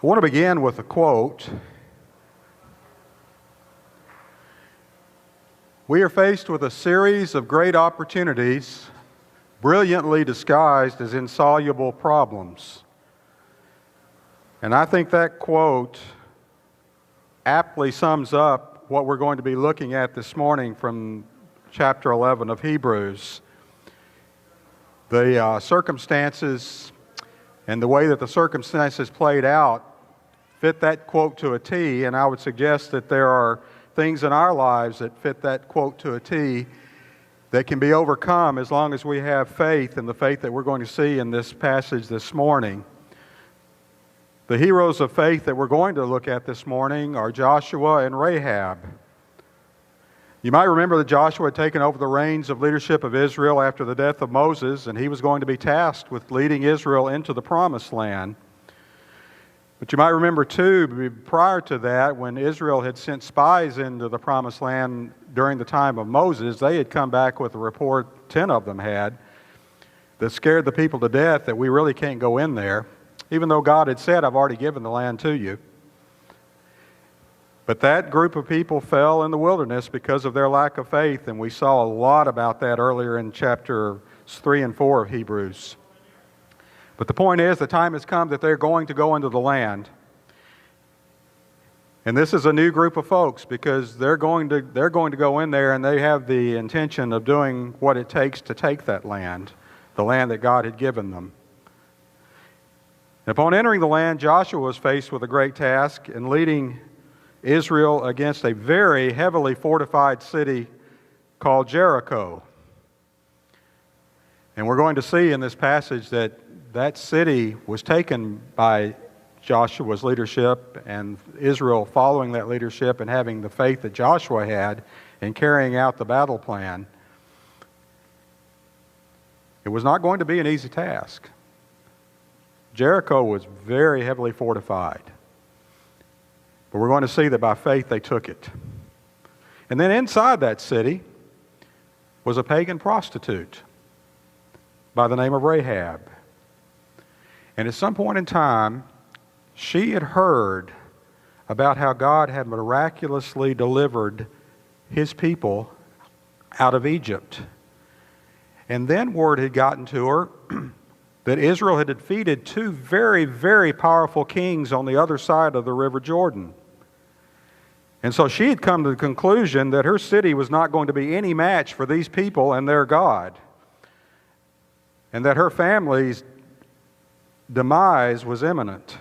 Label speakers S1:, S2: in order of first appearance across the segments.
S1: I want to begin with a quote. We are faced with a series of great opportunities, brilliantly disguised as insoluble problems. And I think that quote aptly sums up what we're going to be looking at this morning from chapter 11 of Hebrews. The circumstances and the way that the circumstances played out fit that quote to a T, and I would suggest that there are things in our lives that fit that quote to a T that can be overcome as long as we have faith, and the faith that we're going to see in this passage this morning. The heroes of faith that we're going to look at this morning are Joshua and Rahab. You might remember that Joshua had taken over the reins of leadership of Israel after the death of Moses, and he was going to be tasked with leading Israel into the Promised Land. But you might remember, too, prior to that, when Israel had sent spies into the Promised Land during the time of Moses, they had come back with a report, 10 of them had, that scared the people to death that we really can't go in there, even though God had said, I've already given the land to you. But that group of people fell in the wilderness because of their lack of faith, and we saw a lot about that earlier in chapters 3 and 4 of Hebrews. But the point is, the time has come that they're going to go into the land. And this is a new group of folks because they're going to go in there, and they have the intention of doing what it takes to take that land, the land that God had given them. And upon entering the land, Joshua was faced with a great task in leading Israel against a very heavily fortified city called Jericho. And we're going to see in this passage that that city was taken by Joshua's leadership, and Israel following that leadership and having the faith that Joshua had in carrying out the battle plan. It was not going to be an easy task. Jericho was very heavily fortified. But we're going to see that by faith they took it. And then inside that city was a pagan prostitute by the name of Rahab. And at some point in time, she had heard about how God had miraculously delivered His people out of Egypt. And then word had gotten to her that Israel had defeated two very, very powerful kings on the other side of the River Jordan. And so she had come to the conclusion that her city was not going to be any match for these people and their God, and that her family's demise was imminent.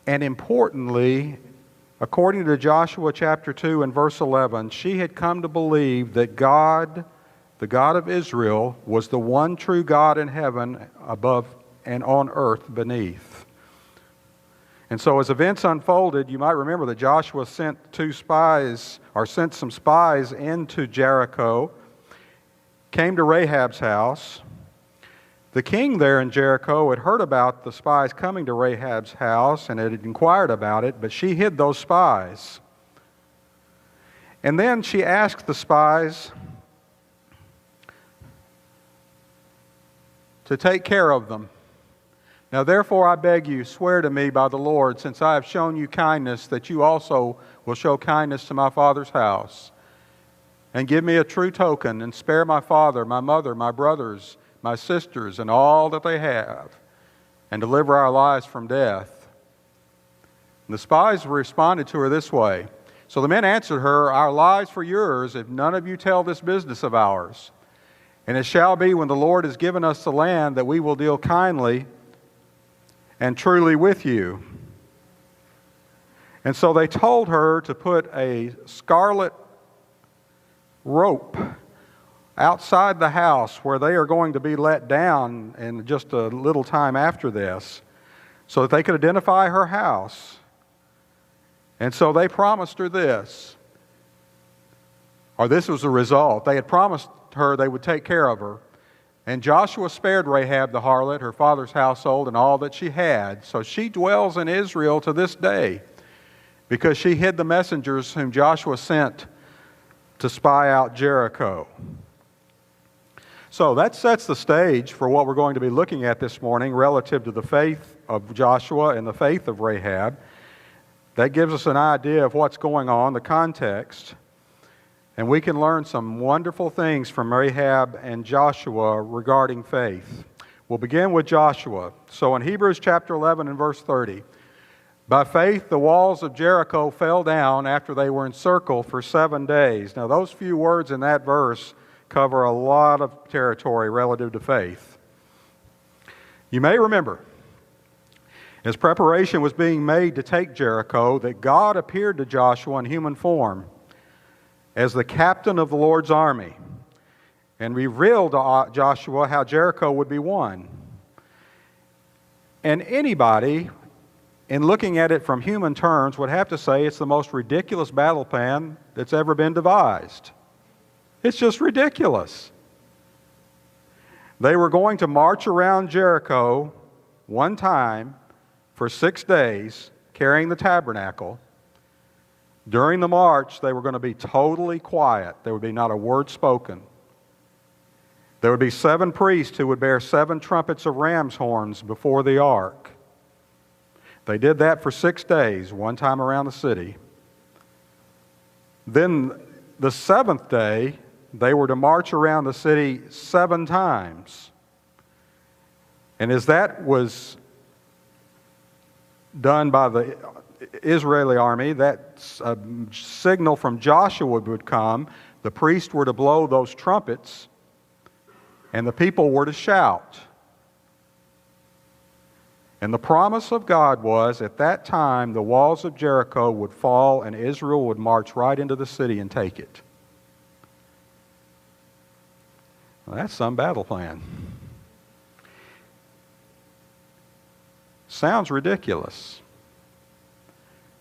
S1: And importantly, according to Joshua chapter 2 and verse 11, she had come to believe that God, the God of Israel, was the one true God in heaven above and on earth beneath. And so as events unfolded, you might remember that Joshua sent some spies into Jericho, came to Rahab's house. The king there in Jericho had heard about the spies coming to Rahab's house and had inquired about it, but she hid those spies. And then she asked the spies to take care of them. Now therefore I beg you, swear to me by the Lord, since I have shown you kindness, that you also will show kindness to my father's house. And give me a true token, and spare my father, my mother, my brothers, my sisters, and all that they have, and deliver our lives from death. And the spies responded to her this way. So the men answered her, our lives for yours, if none of you tell this business of ours. And it shall be, when the Lord has given us the land, that we will deal kindly and truly with you. And so they told her to put a scarlet rope outside the house where they are going to be let down in just a little time after this, so that they could identify her house. And so they promised her this, or this was the result. They had promised her they would take care of her. And Joshua spared Rahab the harlot, her father's household, and all that she had. So she dwells in Israel to this day, because she hid the messengers whom Joshua sent to spy out Jericho. So that sets the stage for what we're going to be looking at this morning relative to the faith of Joshua and the faith of Rahab. That gives us an idea of what's going on, the context, and we can learn some wonderful things from Rahab and Joshua regarding faith. We'll begin with Joshua. So in Hebrews chapter 11 and verse 30, by faith the walls of Jericho fell down after they were encircled for 7 days. Now those few words in that verse cover a lot of territory relative to faith. You may remember, as preparation was being made to take Jericho, that God appeared to Joshua in human form as the captain of the Lord's army and revealed to Joshua how Jericho would be won. And anybody, in looking at it from human terms, would have to say it's the most ridiculous battle plan that's ever been devised. It's just ridiculous. They were going to march around Jericho one time for 6 days, carrying the tabernacle. During the march, they were going to be totally quiet. There would be not a word spoken. There would be 7 priests who would bear 7 trumpets of ram's horns before the ark. They did that for 6 days, one time around the city. Then the 7th day, they were to march around the city 7 times. And as that was done by the Israeli army, that signal from Joshua would come. The priests were to blow those trumpets, and the people were to shout. And the promise of God was, at that time, the walls of Jericho would fall and Israel would march right into the city and take it. Well, that's some battle plan. Sounds ridiculous.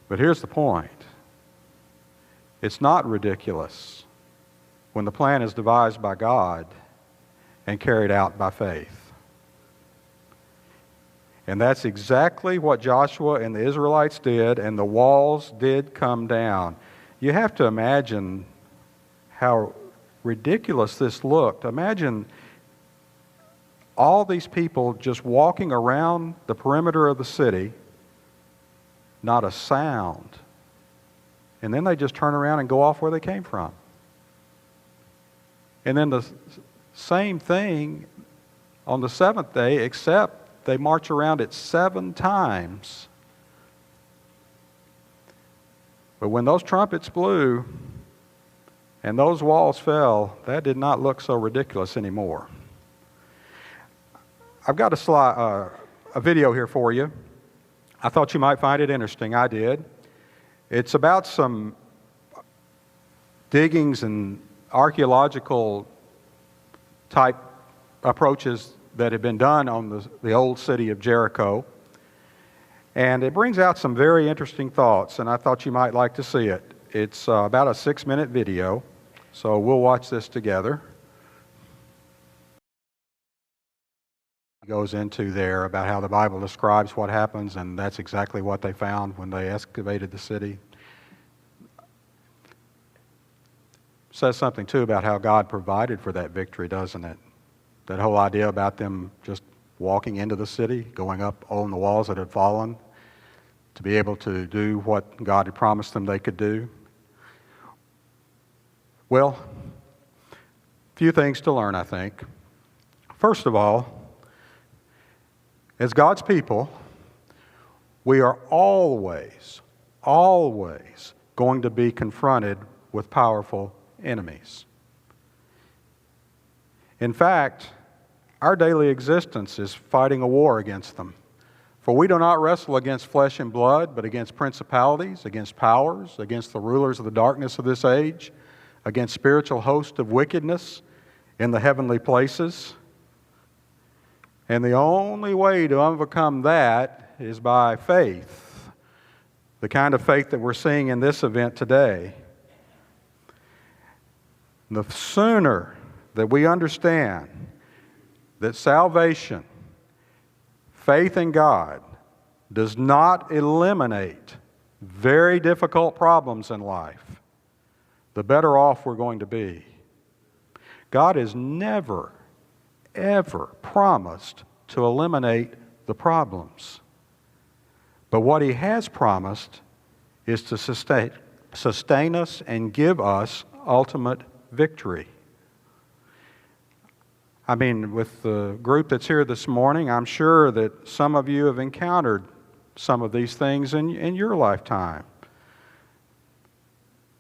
S1: But here's the point. It's not ridiculous when the plan is devised by God and carried out by faith. And that's exactly what Joshua and the Israelites did, and the walls did come down. You have to imagine how ridiculous this looked. Imagine all these people just walking around the perimeter of the city, not a sound. And then they just turn around and go off where they came from. And then the same thing on the 7th day, except they march around it 7 times. But when those trumpets blew and those walls fell, that did not look so ridiculous anymore. I've got a video here for you. I thought you might find it interesting. I did. It's about some diggings and archaeological type approaches that have been done on the old city of Jericho. And it brings out some very interesting thoughts, and I thought you might like to see it. It's about a 6-minute video, so we'll watch this together. Goes into there about how the Bible describes what happens, and that's exactly what they found when they excavated the city. Says something too about how God provided for that victory, doesn't it? That whole idea about them just walking into the city, going up on the walls that had fallen, to be able to do what God had promised them they could do. Well, a few things to learn, I think. First of all, as God's people, we are always going to be confronted with powerful enemies. In fact, our daily existence is fighting a war against them. For we do not wrestle against flesh and blood, but against principalities, against powers, against the rulers of the darkness of this age, against spiritual hosts of wickedness in the heavenly places. And the only way to overcome that is by faith, the kind of faith that we're seeing in this event today. The sooner that we understand that salvation, faith in God, does not eliminate very difficult problems in life, the better off we're going to be. God is never ever promised to eliminate the problems. But what He has promised is to sustain us and give us ultimate victory. I mean, with the group that's here this morning, I'm sure that some of you have encountered some of these things in your lifetime.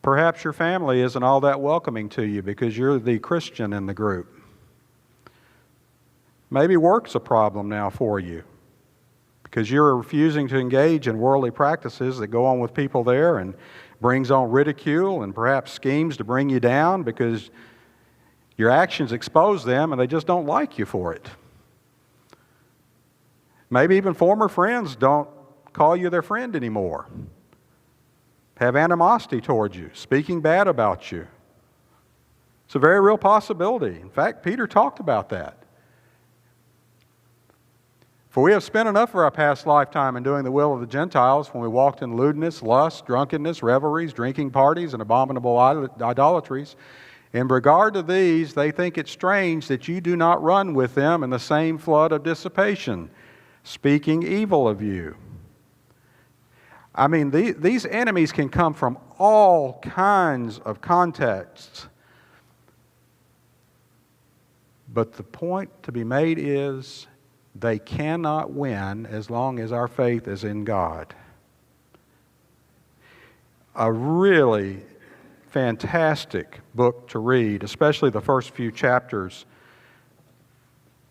S1: Perhaps your family isn't all that welcoming to you because you're the Christian in the group. Maybe work's a problem now for you because you're refusing to engage in worldly practices that go on with people there and brings on ridicule and perhaps schemes to bring you down because your actions expose them and they just don't like you for it. Maybe even former friends don't call you their friend anymore, have animosity towards you, speaking bad about you. It's a very real possibility. In fact, Peter talked about that. For we have spent enough of our past lifetime in doing the will of the Gentiles when we walked in lewdness, lust, drunkenness, revelries, drinking parties, and abominable idolatries. In regard to these, they think it strange that you do not run with them in the same flood of dissipation, speaking evil of you. I mean, these enemies can come from all kinds of contexts. But the point to be made is they cannot win as long as our faith is in God. A really fantastic book to read, especially the first few chapters,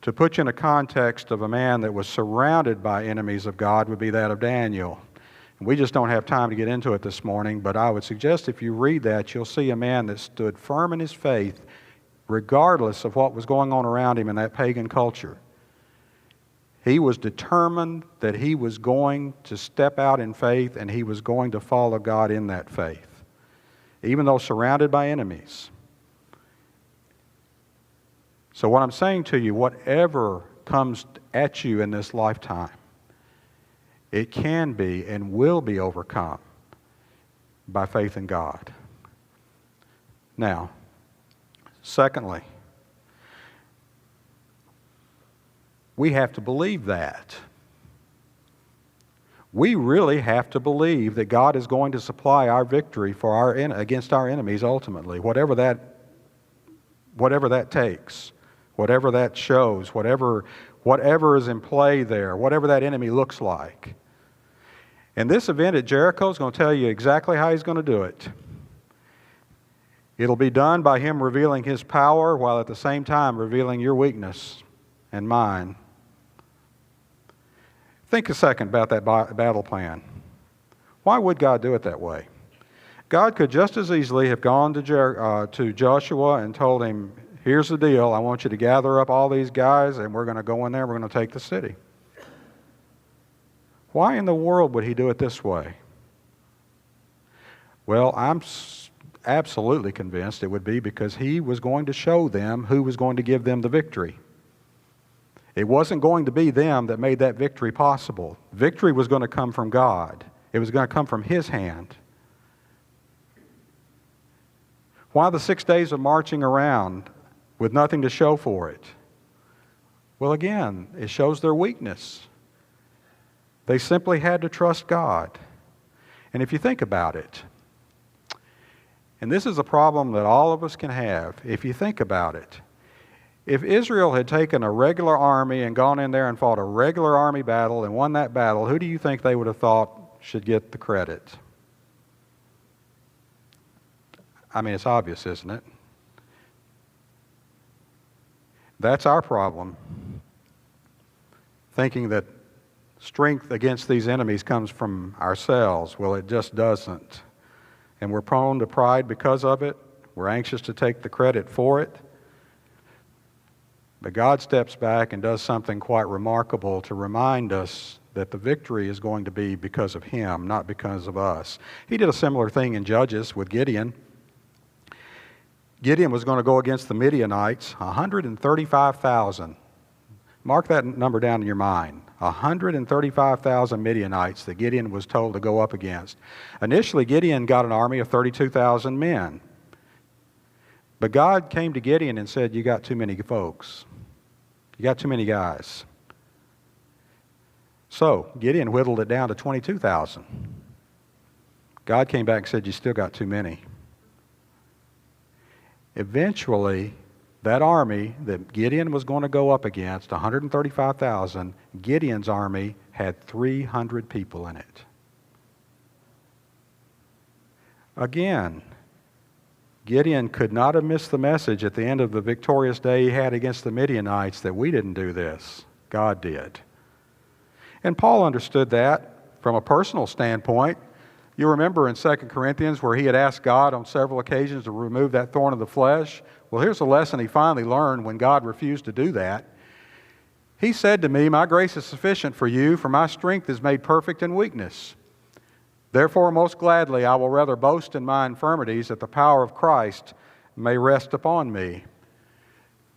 S1: to put you in a context of a man that was surrounded by enemies of God would be that of Daniel. We just don't have time to get into it this morning, but I would suggest if you read that, you'll see a man that stood firm in his faith regardless of what was going on around him in that pagan culture. He was determined that he was going to step out in faith and he was going to follow God in that faith, even though surrounded by enemies. So what I'm saying to you, whatever comes at you in this lifetime, it can be and will be overcome by faith in God. Now, secondly, we have to believe that. We really have to believe that God is going to supply our victory for against our enemies ultimately, whatever that takes, whatever that shows, whatever is in play there, whatever that enemy looks like. And this event at Jericho is going to tell you exactly how He's going to do it. It'll be done by Him revealing His power while at the same time revealing your weakness and mine. Think a second about that battle plan. Why would God do it that way? God could just as easily have gone to Joshua and told him, here's the deal, I want you to gather up all these guys and we're going to go in there, we're going to take the city. Why in the world would He do it this way? Well, I'm absolutely convinced it would be because He was going to show them who was going to give them the victory. It wasn't going to be them that made that victory possible. Victory was going to come from God. It was going to come from His hand. Why the 6 days of marching around with nothing to show for it? Well, again, it shows their weakness. They simply had to trust God. And if you think about it, and this is a problem that all of us can have, if you think about it, if Israel had taken a regular army and gone in there and fought a regular army battle and won that battle, who do you think they would have thought should get the credit? I mean, it's obvious, isn't it? That's our problem. Thinking that strength against these enemies comes from ourselves. Well, it just doesn't. And we're prone to pride because of it. We're anxious to take the credit for it. But God steps back and does something quite remarkable to remind us that the victory is going to be because of Him, not because of us. He did a similar thing in Judges with Gideon. Gideon was going to go against the Midianites, 135,000. Mark that number down in your mind. 135,000 Midianites that Gideon was told to go up against. Initially, Gideon got an army of 32,000 men. But God came to Gideon and said, you got too many folks. You got too many guys. So Gideon whittled it down to 22,000. God came back and said, you still got too many. Eventually, that army that Gideon was going to go up against, 135,000, Gideon's army had 300 people in it. Again, Gideon could not have missed the message at the end of the victorious day he had against the Midianites that we didn't do this. God did. And Paul understood that from a personal standpoint. You remember in 2 Corinthians where he had asked God on several occasions to remove that thorn of the flesh? Well, here's a lesson he finally learned when God refused to do that. He said to me, my grace is sufficient for you, for my strength is made perfect in weakness. Therefore, most gladly, I will rather boast in my infirmities, that the power of Christ may rest upon me.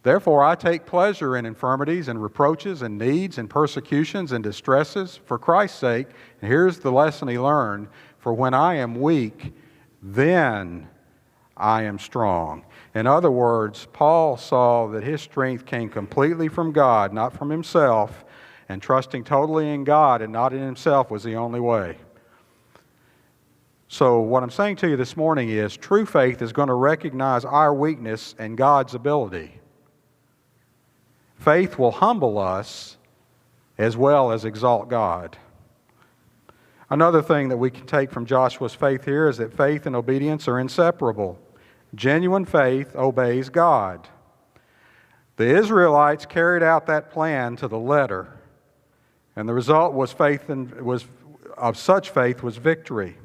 S1: Therefore, I take pleasure in infirmities and reproaches and needs and persecutions and distresses for Christ's sake. And here's the lesson he learned. For when I am weak, then I am strong. In other words, Paul saw that his strength came completely from God, not from himself, and trusting totally in God and not in himself was the only way. So what I'm saying to you this morning is true faith is going to recognize our weakness and God's ability. Faith will humble us as well as exalt God. Another thing that we can take from Joshua's faith here is that faith and obedience are inseparable. Genuine faith obeys God. The Israelites carried out that plan to the letter, and the result was such faith was victory.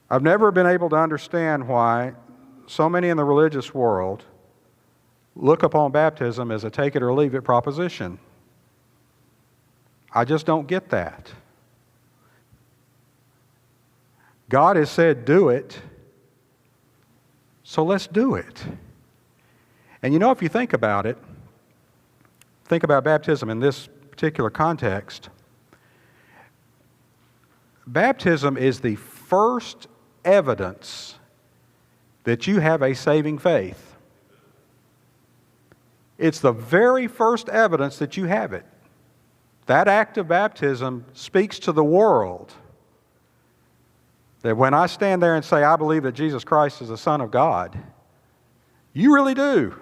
S1: I've never been able to understand why so many in the religious world look upon baptism as a take it or leave it proposition. I just don't get that. God has said do it, so let's do it. And you know, if you think about it, think about baptism in this particular context, baptism is the first evidence that you have a saving faith. It's the very first evidence that you have it. That act of baptism speaks to the world that when I stand there and say, I believe that Jesus Christ is the Son of God, you really do.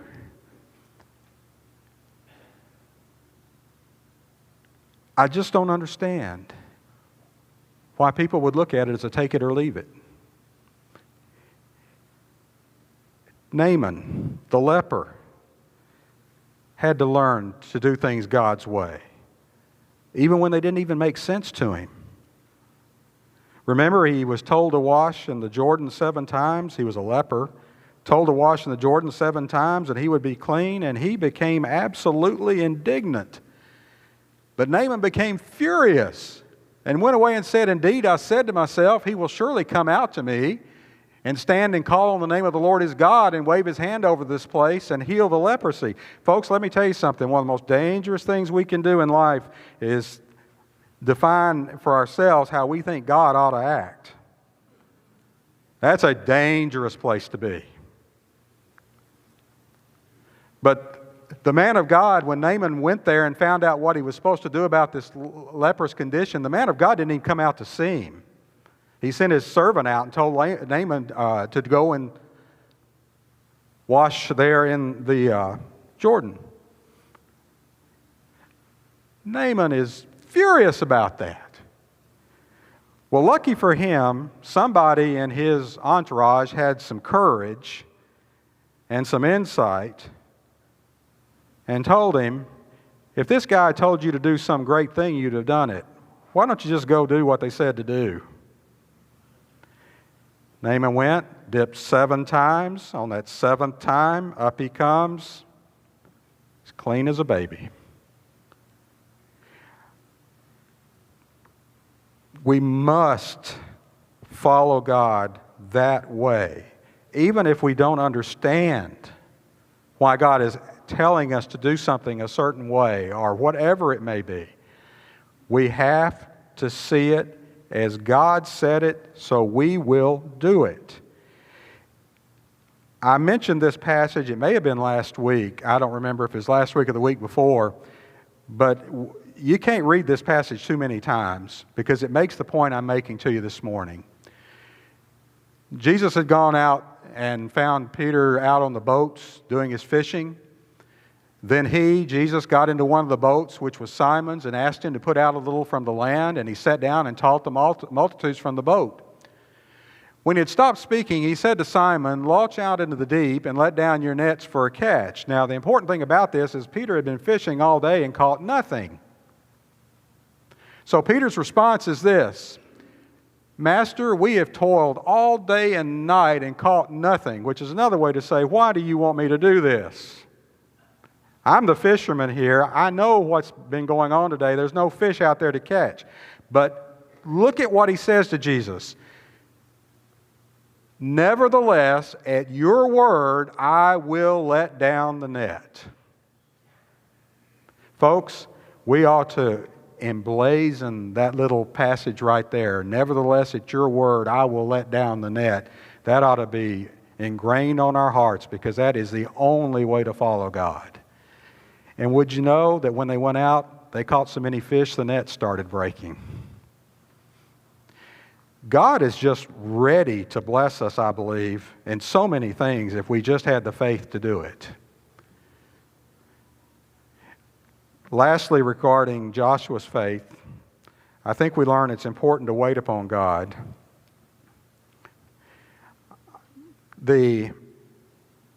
S1: I just don't understand why people would look at it as a take it or leave it. Naaman, the leper, had to learn to do things God's way, even when they didn't even make sense to him. Remember, he was told to wash in the Jordan 7 times. He was a leper. Told to wash in the Jordan 7 times and he would be clean, and he became absolutely indignant. But Naaman became furious and went away and said, indeed, I said to myself, he will surely come out to me and stand and call on the name of the Lord his God and wave his hand over this place and heal the leprosy. Folks, let me tell you something. One of the most dangerous things we can do in life is define for ourselves how we think God ought to act. That's a dangerous place to be. But the man of God, when Naaman went there and found out what he was supposed to do about this leprous condition, the man of God didn't even come out to see him. He sent his servant out and told Naaman to go and wash there in the Jordan. Naaman is furious about that. Well, lucky for him, somebody in his entourage had some courage and some insight and told him, if this guy told you to do some great thing, you'd have done it. Why don't you just go do what they said to do? Naaman went, dipped 7 times. On that 7th time, up he comes, as clean as a baby. We must follow God that way, even if we don't understand why God is telling us to do something a certain way or whatever it may be. We have to see it as God said it, so we will do it. I mentioned this passage, it may have been last week. I don't remember if it was last week or the week before, but you can't read this passage too many times because it makes the point I'm making to you this morning. Jesus had gone out and found Peter out on the boats doing his fishing. Then Jesus got into one of the boats, which was Simon's, and asked him to put out a little from the land, and he sat down and taught the multitudes from the boat. When he had stopped speaking, he said to Simon, "Launch out into the deep and let down your nets for a catch." Now, the important thing about this is Peter had been fishing all day and caught nothing. So Peter's response is this: "Master, we have toiled all day and night and caught nothing," which is another way to say, "Why do you want me to do this? I'm the fisherman here. I know what's been going on today. There's no fish out there to catch." But look at what he says to Jesus. "Nevertheless, at your word, I will let down the net." Folks, we ought to emblazon that little passage right there. "Nevertheless, at your word, I will let down the net." That ought to be ingrained on our hearts because that is the only way to follow God. And would you know that when they went out, they caught so many fish, the net started breaking. God is just ready to bless us, I believe, in so many things if we just had the faith to do it. Lastly, regarding Joshua's faith, I think we learn it's important to wait upon God. The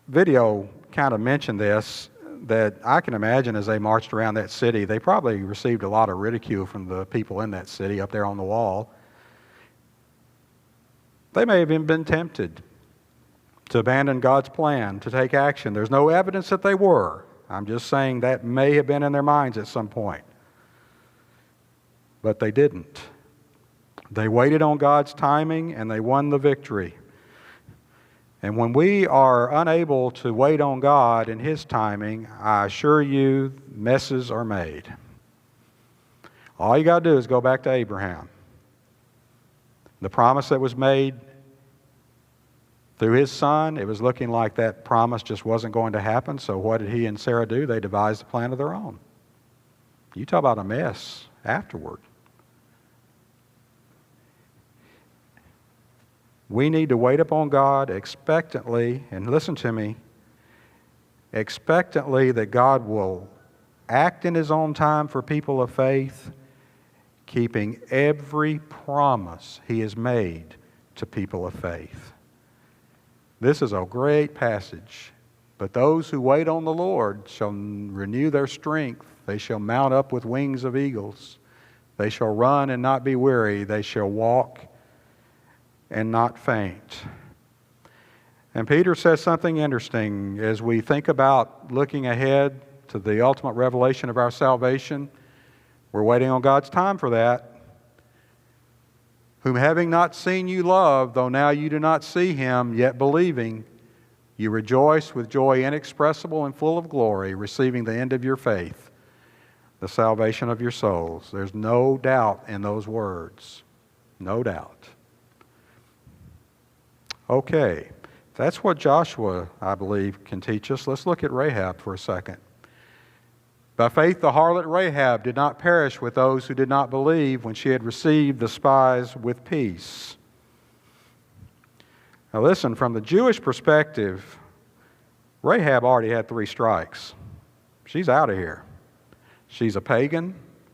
S1: video kind of mentioned this, that I can imagine as they marched around that city, they probably received a lot of ridicule from the people in that city up there on the wall. They may have even been tempted to abandon God's plan, to take action. There's no evidence that they were. I'm just saying that may have been in their minds at some point. But they didn't. They waited on God's timing and they won the victory. And when we are unable to wait on God and His timing, I assure you, messes are made. All you got to do is go back to Abraham. The promise that was made through his son, it was looking like that promise just wasn't going to happen. So what did he and Sarah do? They devised a plan of their own. You talk about a mess afterward. We need to wait upon God expectantly, and listen to me, expectantly that God will act in His own time for people of faith, keeping every promise He has made to people of faith. This is a great passage. "But those who wait on the Lord shall renew their strength. They shall mount up with wings of eagles. They shall run and not be weary. They shall walk and not faint." And Peter says something interesting as we think about looking ahead to the ultimate revelation of our salvation. We're waiting on God's time for that. "Whom having not seen you love, though now you do not see Him, yet believing, you rejoice with joy inexpressible and full of glory, receiving the end of your faith, the salvation of your souls." There's no doubt in those words. No doubt. Okay, that's what Joshua, I believe, can teach us. Let's look at Rahab for a second. "By faith the harlot Rahab did not perish with those who did not believe when she had received the spies with peace." Now listen, from the Jewish perspective, Rahab already had 3 strikes. She's out of here. She's a pagan,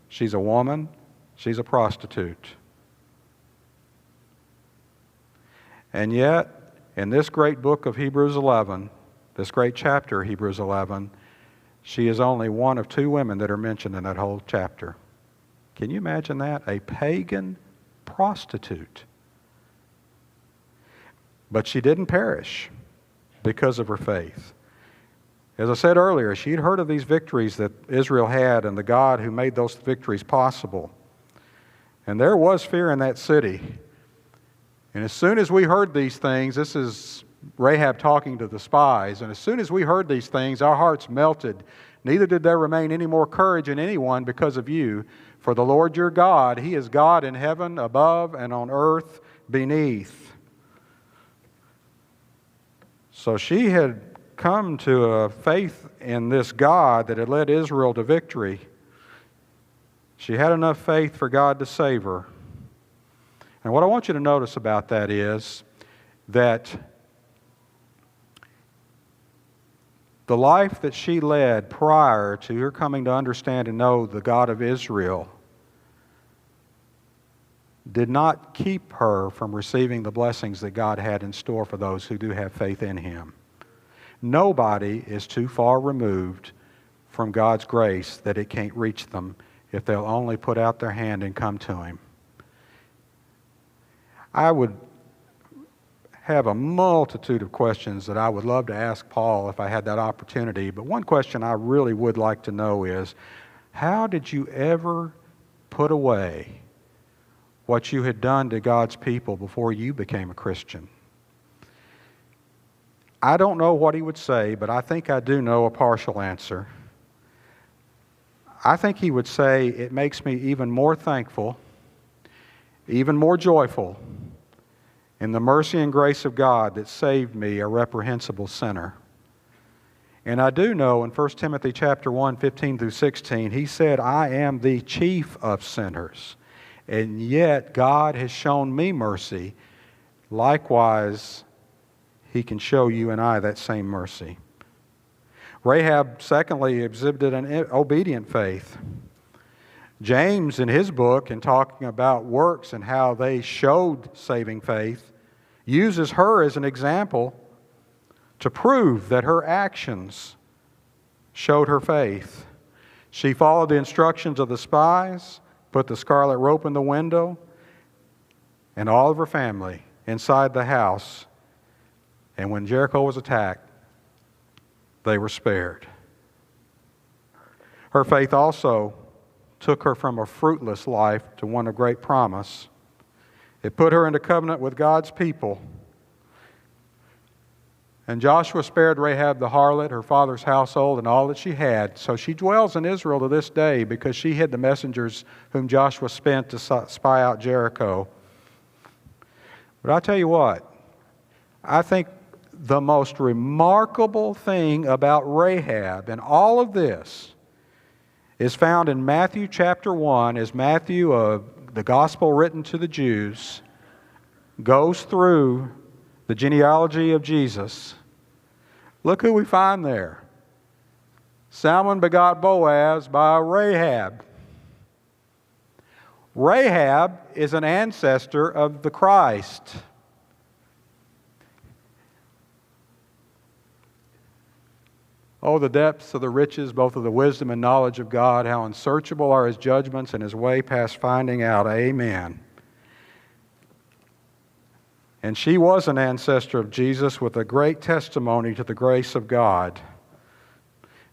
S1: she's a woman, she's a prostitute. And yet, in this great book of Hebrews 11, this great chapter, Hebrews 11, she is only one of 2 women that are mentioned in that whole chapter. Can you imagine that? A pagan prostitute. But she didn't perish because of her faith. As I said earlier, she had heard of these victories that Israel had and the God who made those victories possible. And there was fear in that city. And as soon as we heard these things, this is Rahab talking to the spies, and as soon as we heard these things, our hearts melted. "Neither did there remain any more courage in anyone because of you. For the Lord your God, He is God in heaven above and on earth beneath." So she had come to a faith in this God that had led Israel to victory. She had enough faith for God to save her. And what I want you to notice about that is that the life that she led prior to her coming to understand and know the God of Israel did not keep her from receiving the blessings that God had in store for those who do have faith in Him. Nobody is too far removed from God's grace that it can't reach them if they'll only put out their hand and come to Him. I would have a multitude of questions that I would love to ask Paul if I had that opportunity, but one question I really would like to know is, how did you ever put away what you had done to God's people before you became a Christian? I don't know what he would say, but I think I do know a partial answer. I think he would say, it makes me even more thankful, even more joyful in the mercy and grace of God that saved me, a reprehensible sinner. And I do know in 1 Timothy chapter 1, 15 through 16, he said, I am the chief of sinners, and yet God has shown me mercy. Likewise, He can show you and I that same mercy. Rahab, secondly, exhibited an obedient faith. James, in his book, in talking about works and how they showed saving faith, uses her as an example to prove that her actions showed her faith. She followed the instructions of the spies, put the scarlet rope in the window, and all of her family inside the house. And when Jericho was attacked, they were spared. Her faith also took her from a fruitless life to one of great promise. It put her into covenant with God's people. And Joshua spared Rahab the harlot, her father's household, and all that she had. So she dwells in Israel to this day because she hid the messengers whom Joshua sent to spy out Jericho. But I tell you what, I think the most remarkable thing about Rahab and all of this is found in Matthew chapter 1, as Matthew, the gospel written to the Jews, goes through the genealogy of Jesus. Look who we find there. Salmon begot Boaz by Rahab. Rahab is an ancestor of the Christ. Oh, the depths of the riches, both of the wisdom and knowledge of God, how unsearchable are His judgments and His way past finding out. Amen. And she was an ancestor of Jesus with a great testimony to the grace of God.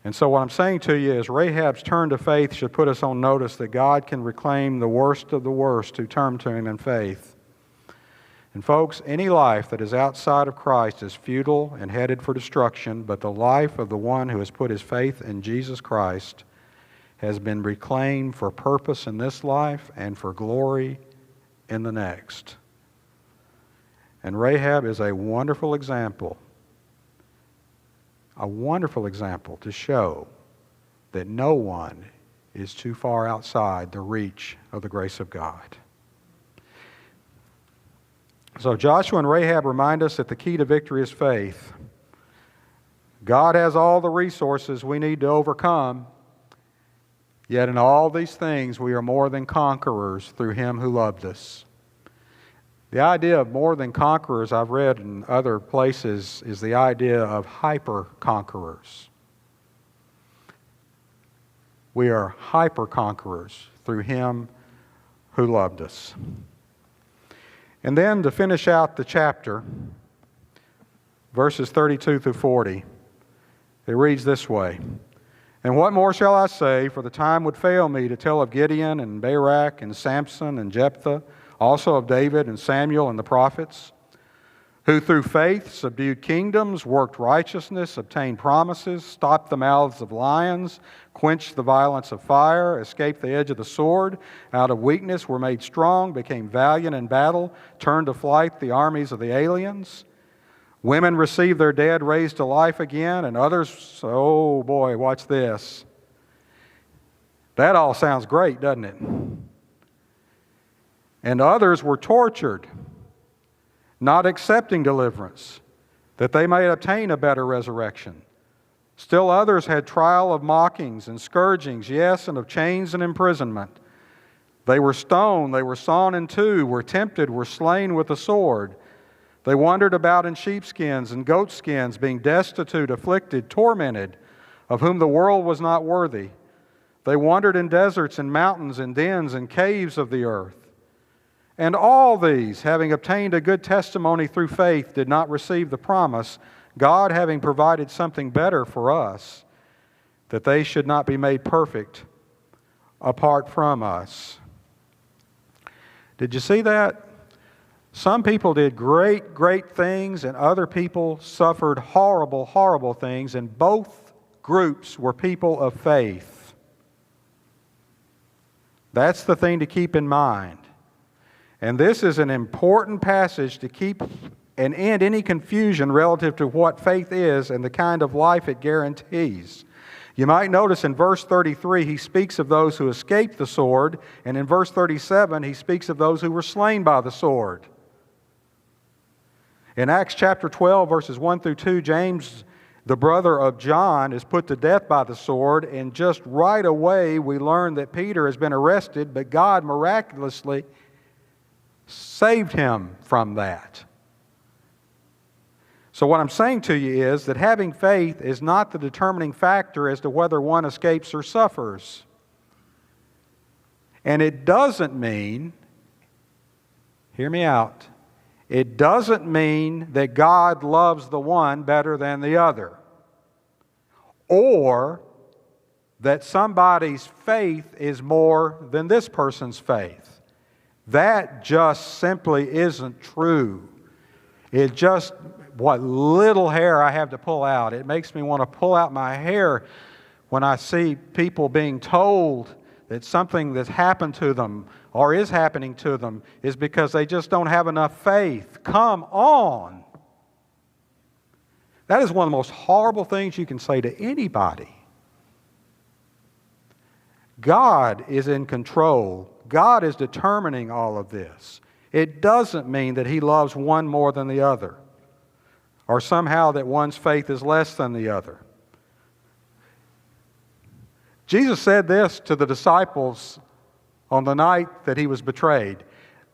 S1: And so what I'm saying to you is Rahab's turn to faith should put us on notice that God can reclaim the worst of the worst who turn to Him in faith. And folks, any life that is outside of Christ is futile and headed for destruction, but the life of the one who has put his faith in Jesus Christ has been reclaimed for purpose in this life and for glory in the next. And Rahab is a wonderful example to show that no one is too far outside the reach of the grace of God. So Joshua and Rahab remind us that the key to victory is faith. God has all the resources we need to overcome, yet in all these things we are more than conquerors through Him who loved us. The idea of more than conquerors, I've read in other places, is the idea of hyper-conquerors. We are hyper-conquerors through Him who loved us. And then to finish out the chapter, verses 32 through 40, it reads this way. And what more shall I say? For the time would fail me to tell of Gideon and Barak and Samson and Jephthah, also of David and Samuel and the prophets, who through faith subdued kingdoms, worked righteousness, obtained promises, stopped the mouths of lions, quenched the violence of fire, escaped the edge of the sword, out of weakness were made strong, became valiant in battle, turned to flight the armies of the aliens. Women receive their dead raised to life again, and others, oh boy, watch this. That all sounds great, doesn't it? And others were tortured, not accepting deliverance, that they may obtain a better resurrection. Still others had trial of mockings and scourgings, yes, and of chains and imprisonment. They were stoned, they were sawn in two, were tempted, were slain with the sword. They wandered about in sheepskins and goatskins, being destitute, afflicted, tormented, of whom the world was not worthy. They wandered in deserts and mountains and dens and caves of the earth. And all these, having obtained a good testimony through faith, did not receive the promise, God having provided something better for us, that they should not be made perfect apart from us. Did you see that? Some people did great, great things, and other people suffered horrible, horrible things, and both groups were people of faith. That's the thing to keep in mind. And this is an important passage to keep and end any confusion relative to what faith is and the kind of life it guarantees. You might notice in verse 33, he speaks of those who escaped the sword, and in verse 37, he speaks of those who were slain by the sword. In Acts chapter 12, verses 1 through 2, James, the brother of John, is put to death by the sword, and just right away we learn that Peter has been arrested, but God miraculously saved him from that. So what I'm saying to you is that having faith is not the determining factor as to whether one escapes or suffers. And it doesn't mean, hear me out, it doesn't mean that God loves the one better than the other, or that somebody's faith is more than this person's faith. That just simply isn't true. It just, what little hair I have to pull out, it makes me want to pull out my hair when I see people being told that something that's happened to them or is happening to them is because they just don't have enough faith. Come on. That is one of the most horrible things you can say to anybody. God is in control. God is determining all of this. It doesn't mean that He loves one more than the other, or somehow that one's faith is less than the other. Jesus said this to the disciples on the night that He was betrayed.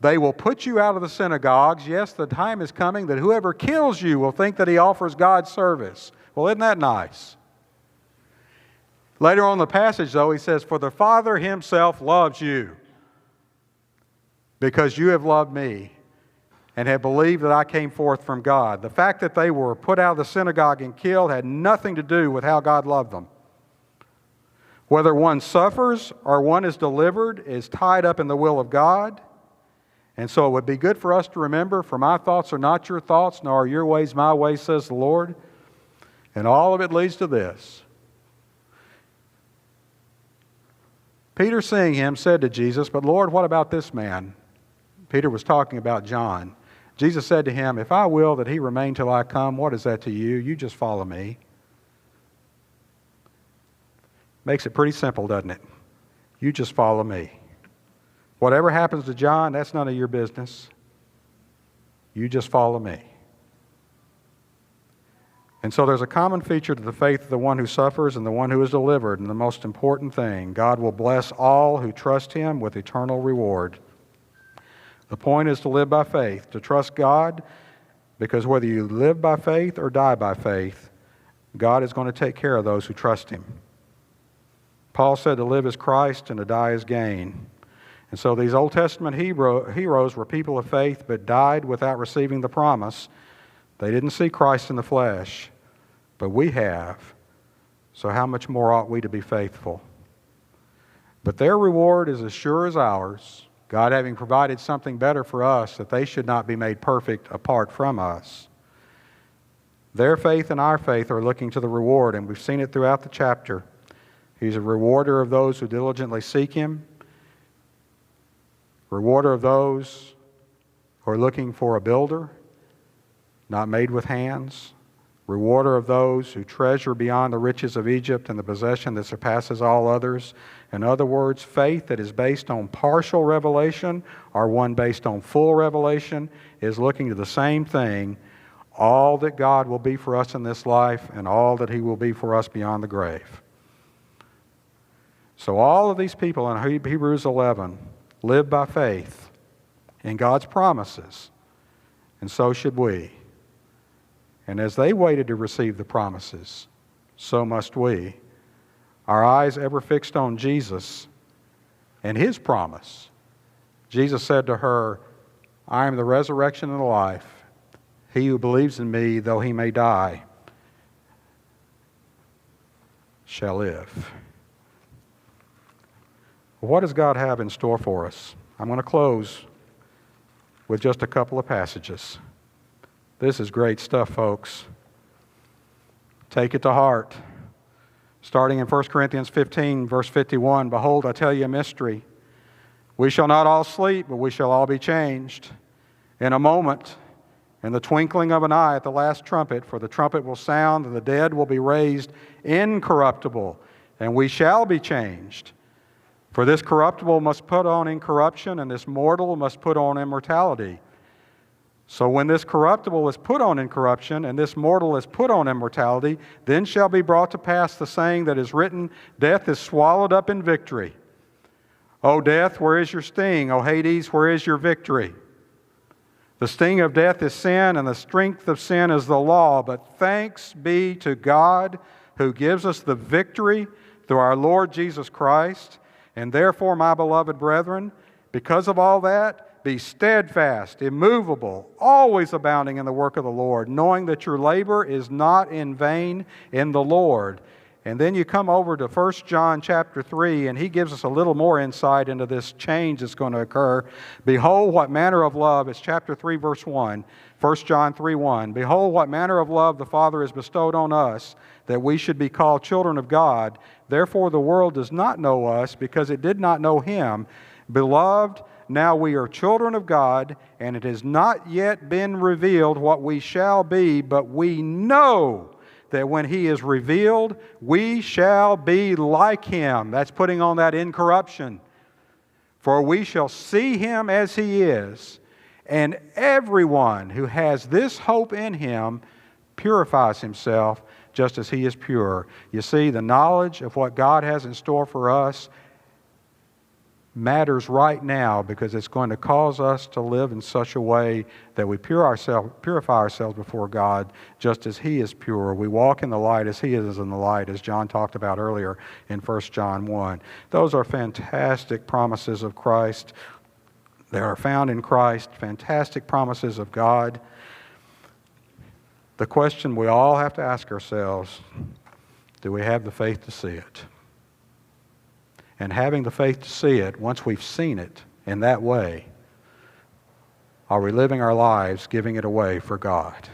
S1: They will put you out of the synagogues. Yes, the time is coming that whoever kills you will think that he offers God service. Well, isn't that nice? Later on in the passage, though, He says, "For the Father Himself loves you, because you have loved me and have believed that I came forth from God." The fact that they were put out of the synagogue and killed had nothing to do with how God loved them. Whether one suffers or one is delivered is tied up in the will of God. And so it would be good for us to remember, "For my thoughts are not your thoughts, nor are your ways my ways, says the Lord." And all of it leads to this. Peter, seeing him, said to Jesus, "But Lord, what about this man?" Peter was talking about John. Jesus said to him, "If I will that he remain till I come, what is that to you? You just follow me." Makes it pretty simple, doesn't it? You just follow me. Whatever happens to John, that's none of your business. You just follow me. And so there's a common feature to the faith of the one who suffers and the one who is delivered. And the most important thing, God will bless all who trust Him with eternal reward. The point is to live by faith, to trust God, because whether you live by faith or die by faith, God is going to take care of those who trust Him. Paul said to live is Christ and to die is gain. And so these Old Testament heroes were people of faith but died without receiving the promise. They didn't see Christ in the flesh, but we have. So how much more ought we to be faithful? But their reward is as sure as ours, God having provided something better for us, that they should not be made perfect apart from us. Their faith and our faith are looking to the reward, and we've seen it throughout the chapter. He's a rewarder of those who diligently seek Him, rewarder of those who are looking for a builder, not made with hands, rewarder of those who treasure beyond the riches of Egypt and the possession that surpasses all others. In other words, faith that is based on partial revelation or one based on full revelation is looking to the same thing, all that God will be for us in this life and all that He will be for us beyond the grave. So all of these people in Hebrews 11 live by faith in God's promises, and so should we. And as they waited to receive the promises, so must we. Our eyes ever fixed on Jesus and His promise. Jesus said to her, I am the resurrection and the life. He who believes in me, though he may die, shall live. What does God have in store for us? I'm going to close with just a couple of passages. This is great stuff, folks. Take it to heart. Starting in 1 Corinthians 15, verse 51, Behold, I tell you a mystery. We shall not all sleep, but we shall all be changed. In a moment, in the twinkling of an eye at the last trumpet, for the trumpet will sound, and the dead will be raised incorruptible, and we shall be changed. For this corruptible must put on incorruption, and this mortal must put on immortality. So when this corruptible is put on incorruption, and this mortal is put on immortality, then shall be brought to pass the saying that is written, Death is swallowed up in victory. O death, where is your sting? O Hades, where is your victory? The sting of death is sin, and the strength of sin is the law. But thanks be to God who gives us the victory through our Lord Jesus Christ. And therefore, my beloved brethren, because of all that, be steadfast, immovable, always abounding in the work of the Lord, knowing that your labor is not in vain in the Lord. And then you come over to 1 John chapter 3, and he gives us a little more insight into this change that's going to occur. Behold, what manner of love, it's chapter 3, verse 1, 1 John 3, 1. Behold, what manner of love the Father has bestowed on us, that we should be called children of God. Therefore the world does not know us, because it did not know Him. Beloved, now we are children of God, and it has not yet been revealed what we shall be, but we know that when He is revealed, we shall be like Him. That's putting on that incorruption. For we shall see Him as He is, and everyone who has this hope in Him purifies himself just as He is pure. You see, the knowledge of what God has in store for us matters right now, because it's going to cause us to live in such a way that we purify ourselves before God just as He is pure. We walk in the light as He is in the light, as John talked about earlier in 1 John 1. Those are fantastic promises of Christ. They are found in Christ, fantastic promises of God. The question we all have to ask ourselves, do we have the faith to see it? And having the faith to see it, once we've seen it in that way, are we living our lives giving it away for God?